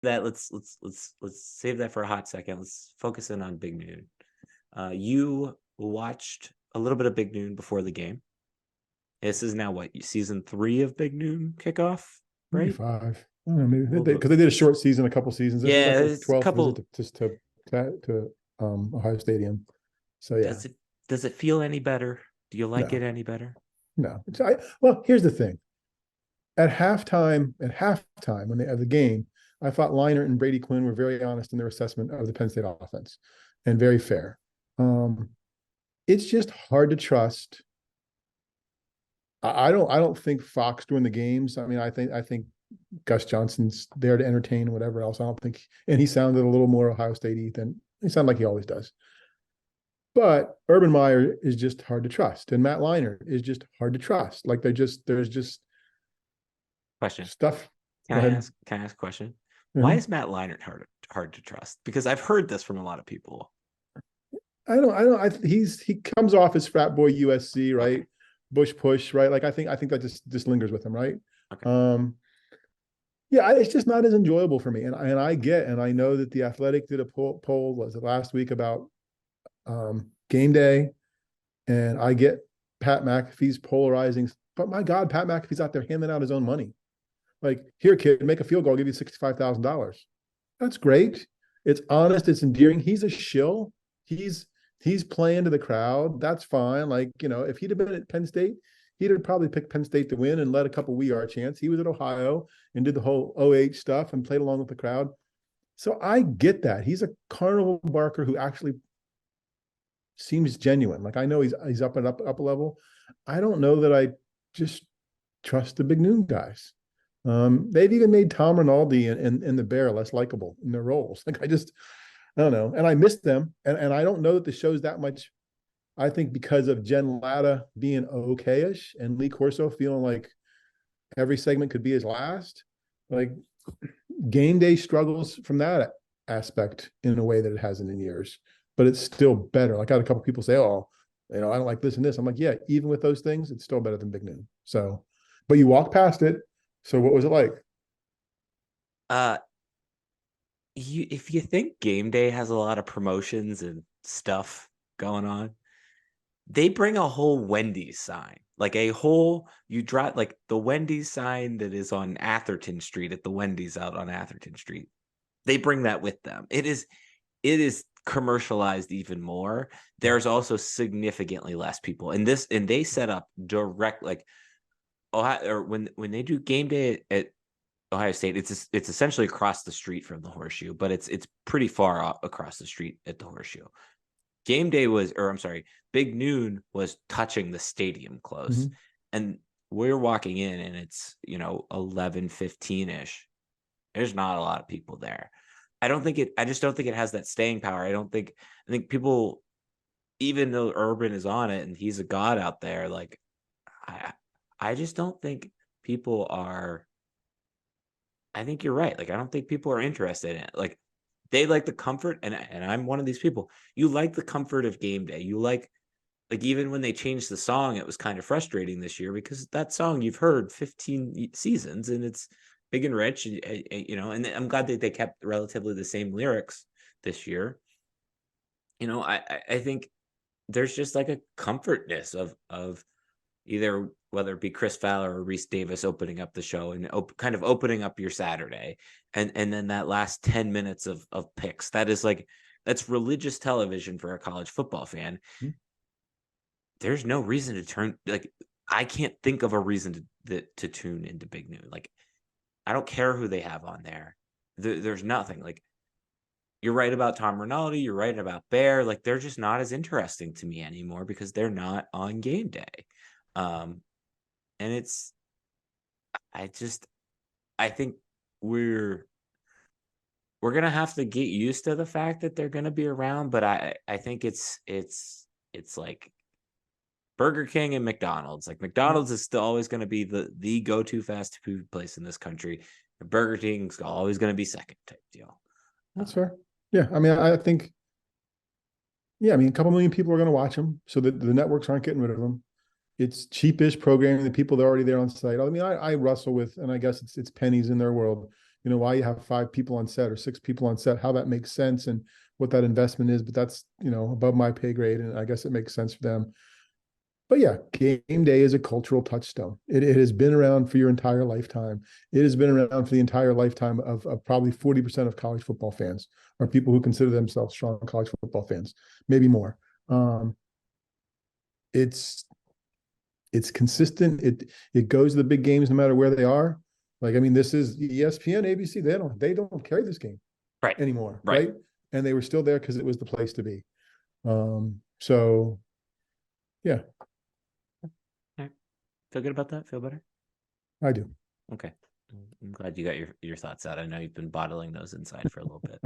that. Let's save that for a hot second. Let's focus in on Big Noon. You watched a little bit of Big Noon before the game. This is now what, season 3 of Big Noon Kickoff, Maybe right? 5. I don't know, maybe Well, because they did a short season, a couple seasons. This is yeah, like their it's a 12th visit couple. to Ohio Stadium. So yeah, Does it feel any better? Do you like it no, any better? no. Well, here's the thing. At halftime when they had the game, I thought Leinart and Brady Quinn were very honest in their assessment of the Penn State offense and very fair. Um, it's just hard to trust. I don't think Fox during the games. I mean, I think Gus Johnson's there to entertain and whatever else. I don't think, and he sounded a little more Ohio State than he sounded like he always does. But Urban Meyer is just hard to trust, and Matt Leinart is just hard to trust. Like there's just Question. stuff. Can Go I ahead. ask? Can I ask a question? Why Mhm. is Matt Leinart hard to trust? Because I've heard this from a lot of people. He comes off as frat boy USC, Okay. right? Bush push, right? Like I think that just lingers with him, right? Okay. Um, yeah, it's just not as enjoyable for me. And I know that the Athletic did a poll was it last week about game day, and I get Pat McAfee's polarizing, but my God, Pat McAfee's out there handing out his own money. Like, here, kid, make a field goal, I'll give you $65,000. That's great. It's honest. It's endearing. He's a shill. He's he's playing to the crowd. That's fine. Like, if he'd have been at Penn State, he'd have probably picked Penn State to win and let a couple We Are chants. He was at Ohio and did the whole OH stuff and played along with the crowd. So I get that. He's a carnival barker who actually seems genuine. Like, I know he's up a level. I don't know that I just trust the Big Noon guys. They've even made Tom Rinaldi and the Bear less likable in their roles. Like, I don't know. And I miss them. And I don't know that the show's that much. I think because of Jen Latta being okay-ish and Lee Corso feeling like every segment could be his last. Like, Game Day struggles from that aspect in a way that it hasn't in years, but it's still better. Like, I had a couple people say, "Oh, I don't like this and this." I'm like, yeah, even with those things, it's still better than Big Noon. So, but you walk past it. So what was it like? Uh, if you think Game Day has a lot of promotions and stuff going on, they bring a whole Wendy's sign, like a whole you drive like the Wendy's sign that is on Atherton Street at the Wendy's out on Atherton Street. They bring that with them. It is commercialized even more. Yeah. There's also significantly less people. And they set up direct like Ohio or when they do game day at Ohio State, it's essentially across the street from the Horseshoe, but it's pretty far across the street at the Horseshoe. Game day was, or I'm sorry, Big Noon was touching the stadium close. Mm-hmm. And we're walking in and it's, 11:15 ish. There's not a lot of people there. I just don't think it has that staying power. I think people, even though Urban is on it and he's a god out there, like I, I just don't think people are, I think you're right. Like, I don't think people are interested in it. Like, they like the comfort, and I'm one of these people. You like the comfort of game day. You like even when they changed the song, it was kind of frustrating this year because that song you've heard 15 seasons and it's big and rich, and I'm glad that they kept relatively the same lyrics this year. I think there's just like a comfortness of either whether it be Chris Fowler or Reese Davis opening up the show and kind of opening up your Saturday, and then that last 10 minutes of picks. That's religious television for a college football fan. There's no reason to turn like I can't think of a reason to tune into Big Noon. Like, I don't care who they have on there. There's nothing. Like, you're right about Tom Rinaldi. You're right about Bear. Like, they're just not as interesting to me anymore because they're not on game day. Um, and I just I think we're we're gonna have to get used to the fact that they're gonna be around, but I think it's like Burger King and McDonald's. Like, McDonald's is still always gonna be the go-to fast food place in this country. And Burger King's always gonna be second type deal. That's Um, fair. Yeah. I mean, I think, yeah, I mean, a couple million people are going to watch them, so that the networks aren't getting rid of them. It's cheapish programming. The people that are already there on site. I mean, I wrestle with, and I guess it's pennies in their world. why you have 5 people on set or 6 people on set, how that makes sense and what that investment is. But that's, above my pay grade. And I guess it makes sense for them. But yeah, game day is a cultural touchstone. It has been around for your entire lifetime. It has been around for the entire lifetime of probably 40% of college football fans are people who consider themselves strong college football fans, maybe more. It's consistent. It goes to the big games no matter where they are. Like, I mean, this is ESPN, ABC. They don't carry this game Right. anymore, Right. right? And they were still there because it was the place to be. So yeah, Feel good about that? Feel better? I do. Okay. I'm glad you got your thoughts out. I know you've been bottling those inside for a little bit.